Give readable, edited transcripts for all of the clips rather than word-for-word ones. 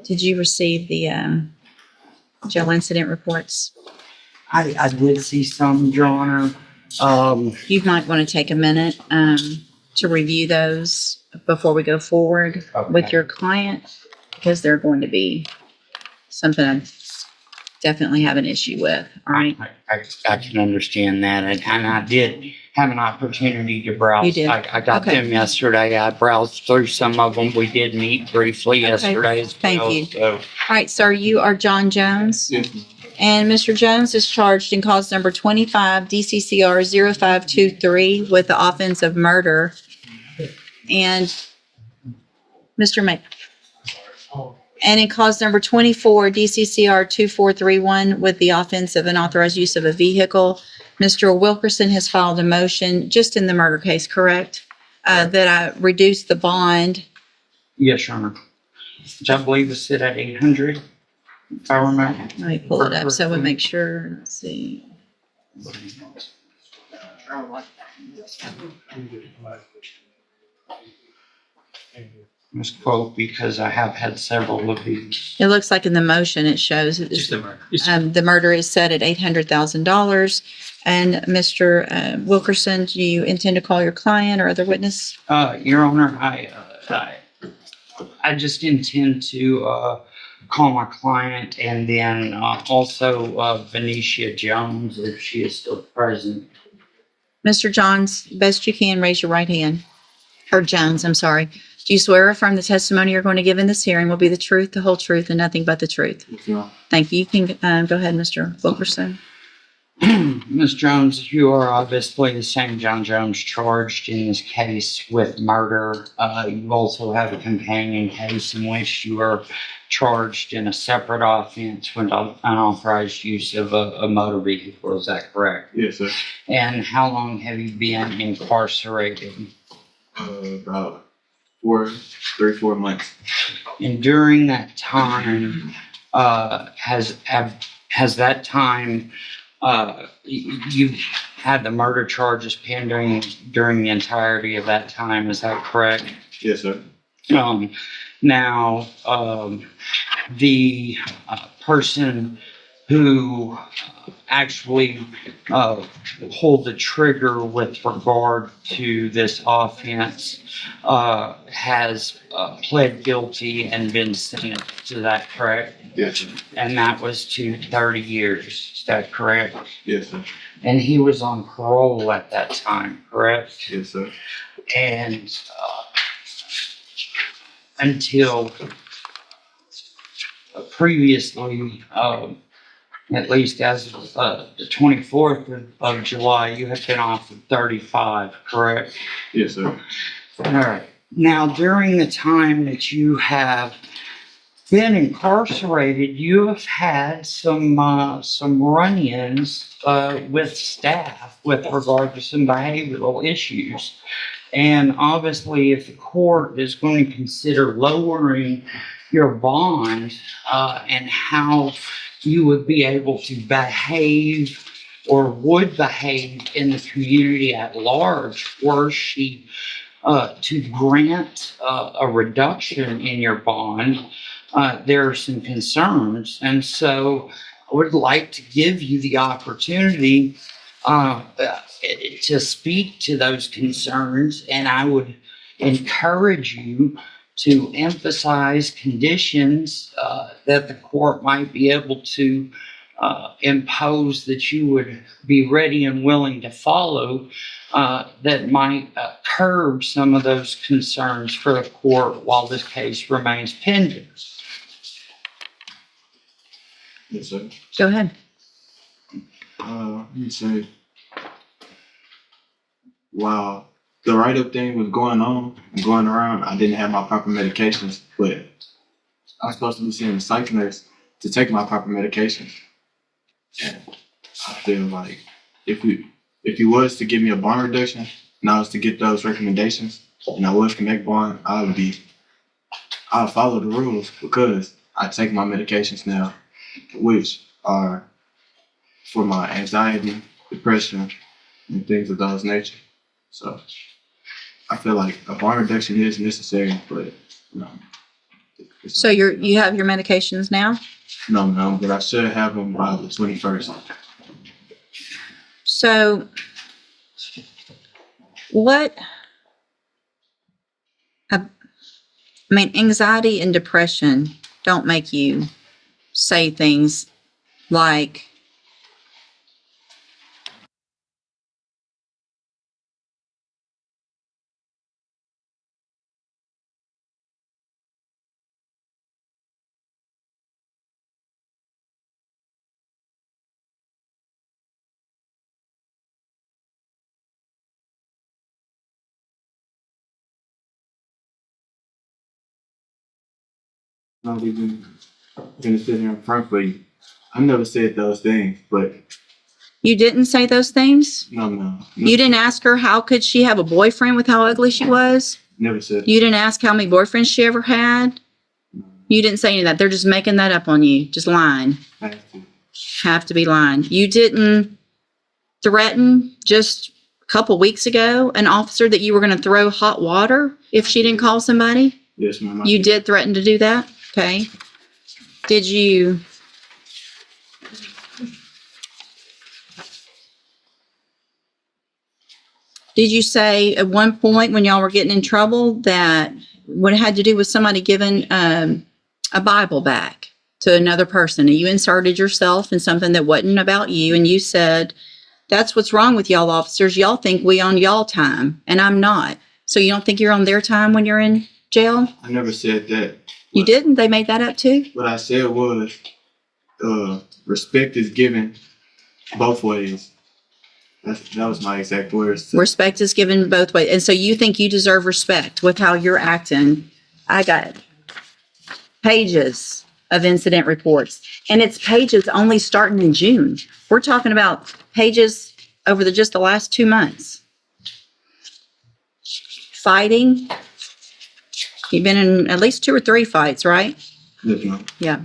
Did you receive the jail incident reports? I did see some, Your Honor. You might want to take a minute to review those before we go forward with your client, because they're going to be something I definitely have an issue with. All right. I can understand that, and I did have an opportunity to browse. You did? I got Okay. them yesterday. I browsed through some of them. We did meet briefly yesterday as well. Thank you. So, All right, sir, you are John Jones. Yes, And Mr. Jones is charged in cause number 25 DCCR 0523 with the offense of murder. And Mr. May. And in cause number 24 DCCR 2431 with the offense of unauthorized use of a vehicle. Mr. Wilkerson has filed a motion just in the murder case, correct? That I reduce the bond. yes, Your Honor. Which I believe is set at 800, if I remember. Let me pull it up so we make sure. Let's see. Misquote, because I have had several of these. It looks like in the motion it shows that just the murder. the murder is set at $800,000. And Mr. Wilkerson, do you intend to call your client or other witness? Your Honor, I just intend to call my client, and then also Venetia Jones, if she is still present. Mr. Johns, best you can, raise your right hand. Or Jones, I'm sorry. Do you swear or affirm the testimony you're going to give in this hearing will be the truth, the whole truth, and nothing but the truth? Thank you. You can go ahead, Mr. Wilkerson. Ms. Jones, you are obviously the same John Jones charged in this case with murder. You also have a companion case in which you are charged in a separate offense with unauthorized use of a motor vehicle. Is that correct? Yes, sir. And how long have you been incarcerated? About 3-4 months. And during that time, has that time, you had the murder charges pending during the entirety of that time? Is that correct? Yes, sir. Now, the person who actually pulled the trigger with regard to this offense has pled guilty and been sentenced. Is that correct? Yes, sir. And that was to 30 years. Is that correct? Yes, sir. And he was on parole at that time, correct? Yes, sir. And until previously, at least as of the 24th of July, you had been off of 35, correct? Yes, sir. All right. Now, during the time that you have been incarcerated, you have had some run-ins with staff with regard to some behavioral issues. And obviously, if the court is going to consider lowering your bond and how you would be able to behave or would behave in the community at large, were she to grant a reduction in your bond, there are some concerns. And so I would like to give you the opportunity to speak to those concerns, and I would encourage you to emphasize conditions that the court might be able to impose that you would be ready and willing to follow that might curb some of those concerns for the court while this case remains pending. Yes, sir. Go ahead. Let me say, while the write-up thing was going around, I didn't have my proper medications, but I was supposed to be seeing a psych nurse to take my proper medications. And I feel like if he was to give me a bond reduction and I was to get those recommendations and I was to make bond, I would follow the rules because I take my medications now, which are for my anxiety, depression, and things of those nature. So I feel like a bond reduction is necessary, but So you have your medications now? No, but I should have them by the 21st. So what, I mean, anxiety and depression don't make you say things like, Not even gonna sit here in front for you. I never said those things, but you didn't say those things? no. You didn't ask her how could she have a boyfriend with how ugly she was? Never said. You didn't ask how many boyfriends she ever had? You didn't say any of that. They're just making that up on you, just lying. Have to be lying. You didn't threaten just a couple weeks ago an officer that you were going to throw hot water if she didn't call somebody? Yes, ma'am. You did threaten to do that? Okay. Did you say at one point when y'all were getting in trouble that what it had to do with somebody giving a Bible back to another person, and you inserted yourself in something that wasn't about you, and you said, that's what's wrong with y'all officers. Y'all think we on y'all time, and I'm not. So you don't think you're on their time when you're in jail? I never said that. You didn't? They made that up too? What I said was, respect is given both ways. That was my exact words. Respect is given both ways. And so you think you deserve respect with how you're acting. I got pages of incident reports, and it's pages only starting in June. We're talking about pages over just the last 2 months. Fighting. You've been in at least 2 or 3 fights, right? Yes, ma'am. Yeah.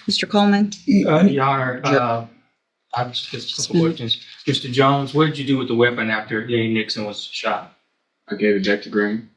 Mr. Coleman? Your Honor, I have just a couple questions. Mr. Jones, what did you do with the weapon after Lenny Nixon was shot? I gave it back to Green.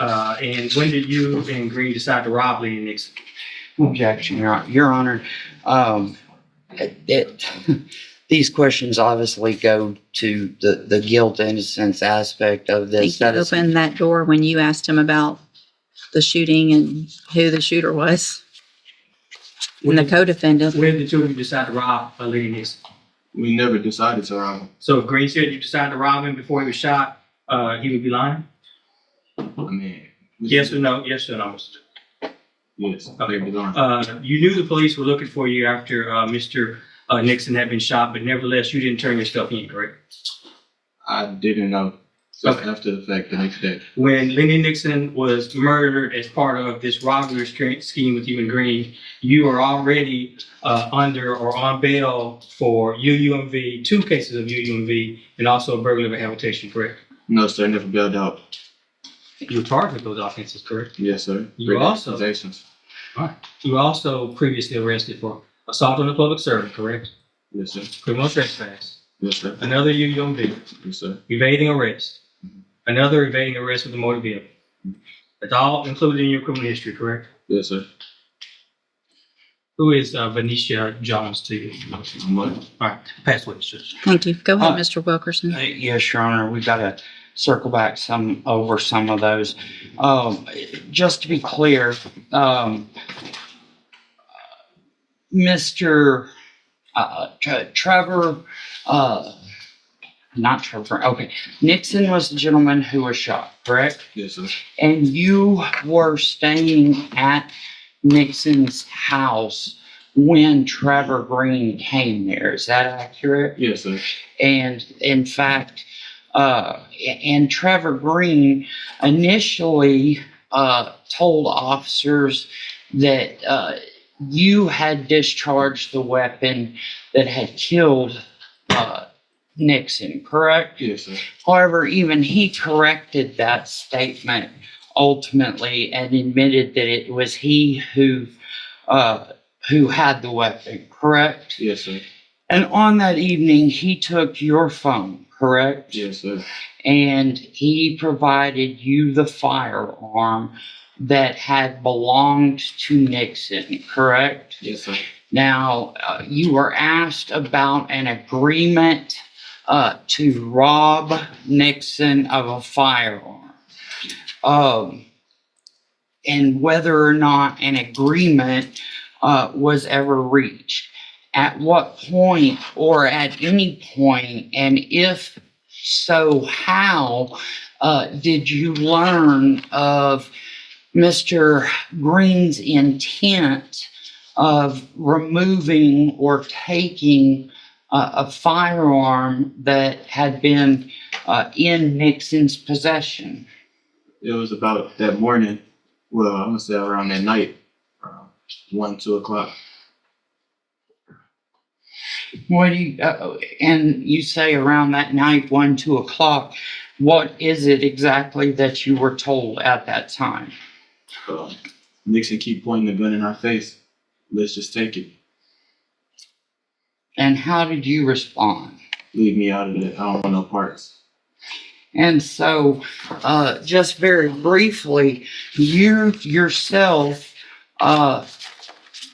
And when did you and Green decide to rob Lenny Nixon? Objection, Your Honor. These questions obviously go to the guilt innocence aspect of I this. think you opened that door when you asked him about the shooting and who the shooter was. And the co-defendant. When did you decide to rob Lenny Nixon? We never decided to rob him. So if Green said you decided to rob him before he was shot, he would be lying? I mean, Yes or no? Yes or no? yes. Okay. They'd be lying. You knew the police were looking for you after Mr. Nixon had been shot, but nevertheless, you didn't turn yourself in, correct? I didn't know. Just Okay. after the fact, the next day. When Lenny Nixon was murdered as part of this robbery scheme with you and Green, you were already under or on bail for UUMV, 2 cases of UUMV, and also a burglary of a habitation, correct? No, sir. Never bailed out. You were charged with those offenses, correct? Yes, sir. You Great also- accusations. All right. You were also previously arrested for assault on a public servant, correct? Yes, sir. Criminal trespass. Yes, sir. Another UUMV. Yes, sir. Evading arrest. Another evading arrest with a motor vehicle. That's all included in your criminal history, correct? Yes, sir. Who is Venetia Jones to you? What? All right, pass witness, Judge. Thank you. Go ahead, Mr. Wilkerson. Yes, Your Honor, we've got to circle back over some of those. Just to be clear, Mr. Trevor, not Trevor, okay. Nixon was the gentleman who was shot, correct? Yes, sir. And you were staying at Nixon's house when Trevor Green came there. Is that accurate? Yes, sir. And in fact, and Trevor Green initially told officers that you had discharged the weapon that had killed Nixon, correct? Yes, sir. However, even he corrected that statement ultimately and admitted that it was he who had the weapon, correct? Yes, sir. And on that evening, he took your phone, correct? Yes, sir. And he provided you the firearm that had belonged to Nixon, correct? Yes, sir. Now, you were asked about an agreement to rob Nixon of a firearm. And whether or not an agreement was ever reached. At what point, or at any point, and if so, how did you learn of Mr. Green's intent of removing or taking a firearm that had been in Nixon's possession? It was about that morning. Well, I'm gonna say around that night, 1, 2 o'clock. What do you, and you say around that night, 1, 2 o'clock, what is it exactly that you were told at that time? Nixon keep pointing the gun in our face. Let's just take it. And how did you respond? Leave me out of it. I don't want no parts. And so, just very briefly, you yourself,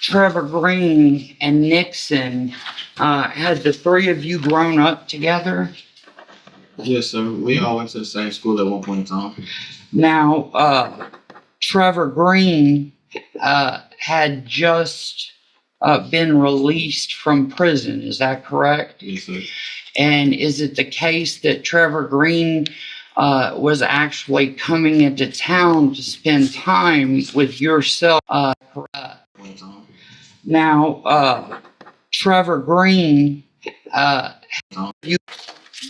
Trevor Green and Nixon, had the three of you grown up together? Yes, sir. We all went to the same school at one point in time. Now, Trevor Green had just been released from prison, is that correct? Yes, sir. And is it the case that Trevor Green was actually coming into town to spend time with yourself? Now, Trevor Green,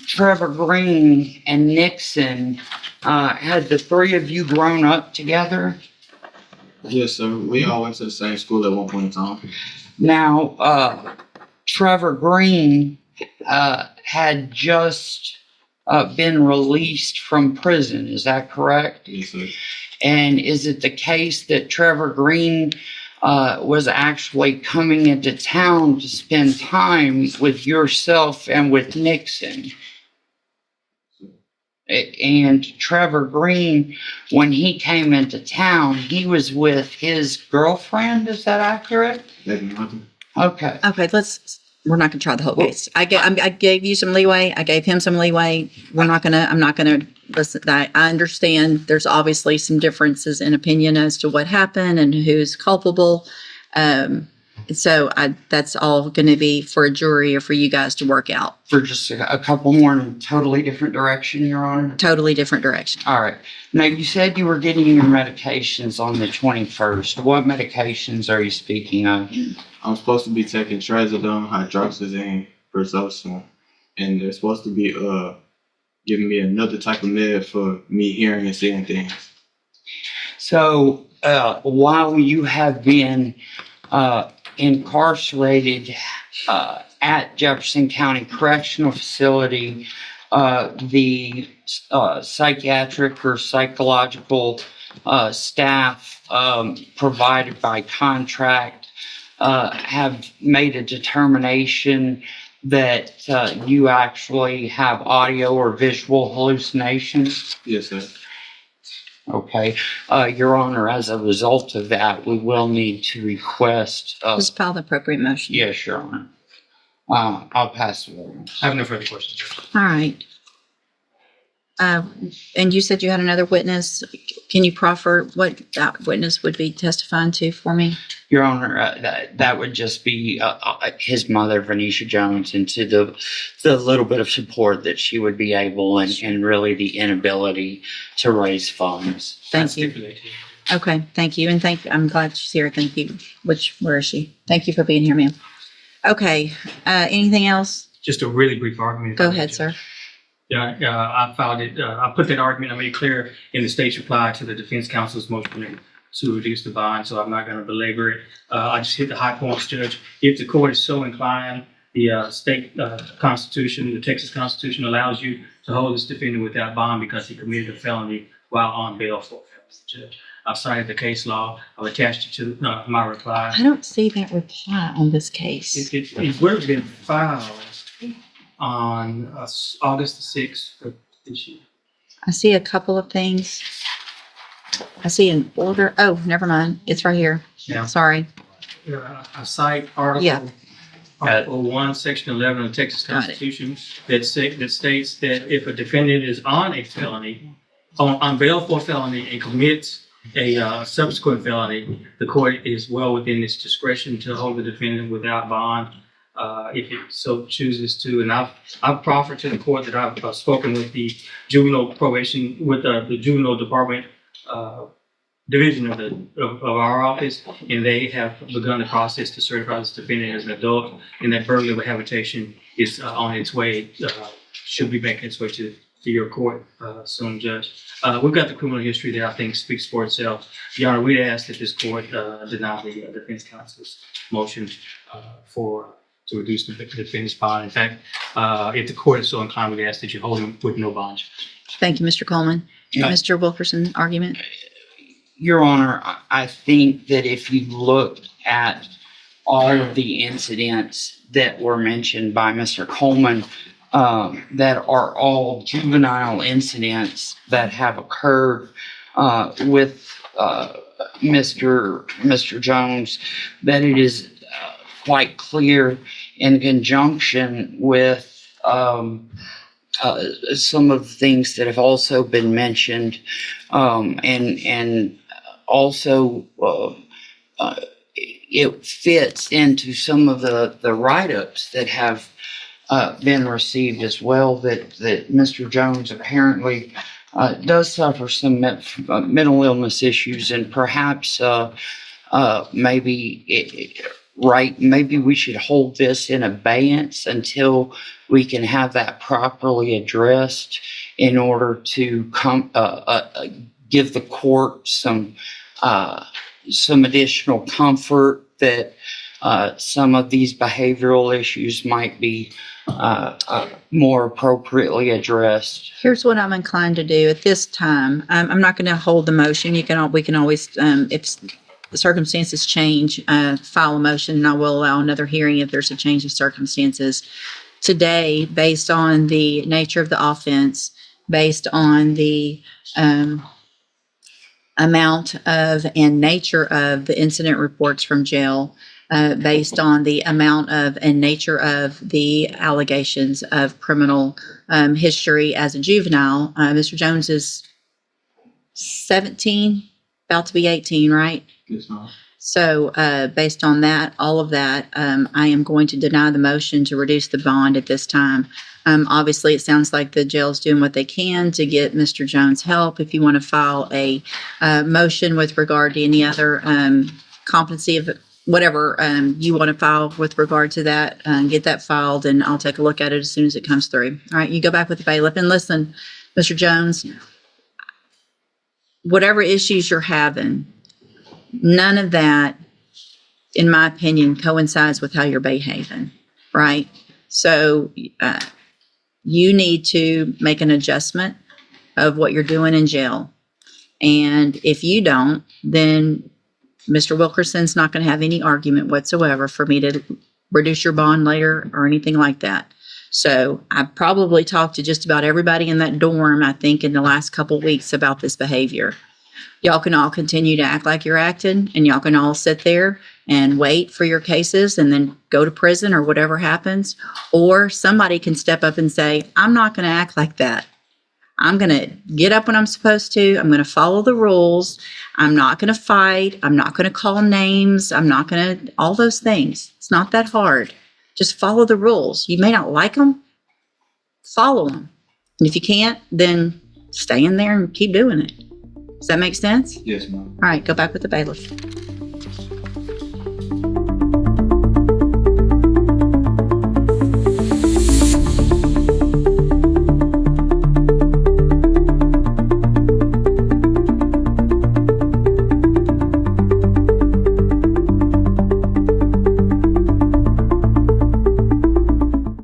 Trevor Green and Nixon, had the three of you grown up together? Yes, sir. We all went to the same school at one point in time. Now, Trevor Green had just been released from prison, is that correct? Yes, sir. And is it the case that Trevor Green was actually coming into town to spend time with yourself and with Nixon? And Trevor Green, when he came into town, he was with his girlfriend, is that accurate? Maybe nothing. Okay. Okay, we're not gonna try the whole case. I gave you some leeway. I gave him some leeway. I'm not gonna listen. I understand there's obviously some differences in opinion as to what happened and who's culpable. So that's all going to be for a jury or for you guys to work out. For just a couple more in a totally different direction, Your Honor? Totally different direction. All right. Now, you said you were getting your medications on the 21st. What medications are you speaking of? I'm supposed to be taking trazodone, hydroxyzine, persosine, and they're supposed to be giving me another type of med for me hearing and seeing things. So, while you have been incarcerated at Jefferson County Correctional Facility, the psychiatric or psychological staff provided by contract have made a determination that you actually have audio or visual hallucinations? Yes, sir. Okay. Your Honor, as a result of that, we will need to request. Just file the appropriate motion. Yes, Your Honor. I'll pass it over. I have no further questions, Judge. All right. And you said you had another witness. Can you proffer what that witness would be testifying to for me? Your Honor, that would just be his mother, Venetia Jones, and to the little bit of support that she would be able and really the inability to raise funds. Thank you. Stipulated. Okay, thank you. And I'm glad she's here. Thank you. Where is she? Thank you for being here, ma'am. Okay, anything else? Just a really brief argument. Go ahead, sir. Yeah, I filed it. I put that argument. I made it clear in the state's reply to the defense counsel's motion to reduce the bond, so I'm not going to belabor it. I just hit the high points, Judge. If the court is so inclined, the state constitution, the Texas Constitution, allows you to hold this defendant without bond because he committed a felony while on bail for a felony, Judge. I've cited the case law. I've attached it to my reply. I don't see that reply on this case. It would have been filed on August the 6th of this year. I see a couple of things. I see an order. Oh, never mind. It's right here. Yeah. Sorry. I cite Article 1, Section 11 of the Texas Got it. Constitution that states that if a defendant is on a felony, on bail for a felony and commits a subsequent felony, the court is well within its discretion to hold the defendant without bond if it so chooses to. And I've proffered to the court that I've spoken with the juvenile probation, with the juvenile department division of our office, and they have begun the process to certify this defendant as an adult, and that burglary habitation is on its way, should be making its way to your court soon, Judge. We've got the criminal history that I think speaks for itself. Your Honor, we'd ask that this court deny the defense counsel's motion to reduce the defendant's bond. In fact, if the court is so inclined, we'd ask that you hold him with no bond. Thank you, Mr. Coleman. Yeah. Mr. Wilkerson, argument? Your Honor, I think that if you look at all of the incidents that were mentioned by Mr. Coleman, that are all juvenile incidents that have occurred with Mr. Jones, that it is quite clear in conjunction with some of the things that have also been mentioned, and also it fits into some of the write-ups that have been received as well, that Mr. Jones apparently does suffer some mental illness issues, and perhaps maybe we should hold this in abeyance until we can have that properly addressed in order to give the court some additional comfort that some of these behavioral issues might be more appropriately addressed. Here's what I'm inclined to do at this time. I'm not going to hold the motion. We can always, if the circumstances change, file a motion, and I will allow another hearing if there's a change of circumstances. Today, based on the nature of the offense, based on the amount of and nature of the incident reports from jail, based on the amount of and nature of the allegations of criminal history as a juvenile, Mr. Jones is 17, about to be 18, right? Yes, ma'am. So based on that, all of that, I am going to deny the motion to reduce the bond at this time. Obviously, it sounds like the jail's doing what they can to get Mr. Jones help. If you want to file a motion with regard to any other competency of whatever you want to file with regard to that, get that filed, and I'll take a look at it as soon as it comes through. All right, you go back with the bailiff. And listen, Mr. Jones, whatever issues you're having, none of that, in my opinion, coincides with how you're behaving, right? So you need to make an adjustment of what you're doing in jail. And if you don't, then Mr. Wilkerson's not going to have any argument whatsoever for me to reduce your bond later or anything like that. So I probably talked to just about everybody in that dorm, I think, in the last couple of weeks about this behavior. Y'all can all continue to act like you're acting, and y'all can all sit there and wait for your cases and then go to prison or whatever happens. Or somebody can step up and say, I'm not going to act like that. I'm going to get up when I'm supposed to. I'm going to follow the rules. I'm not going to fight. I'm not going to call names. I'm not going to, all those things. It's not that hard. Just follow the rules. You may not like them. Follow them. And if you can't, then stay in there and keep doing it. Does that make sense? Yes, ma'am. All right, go back with the bailiff.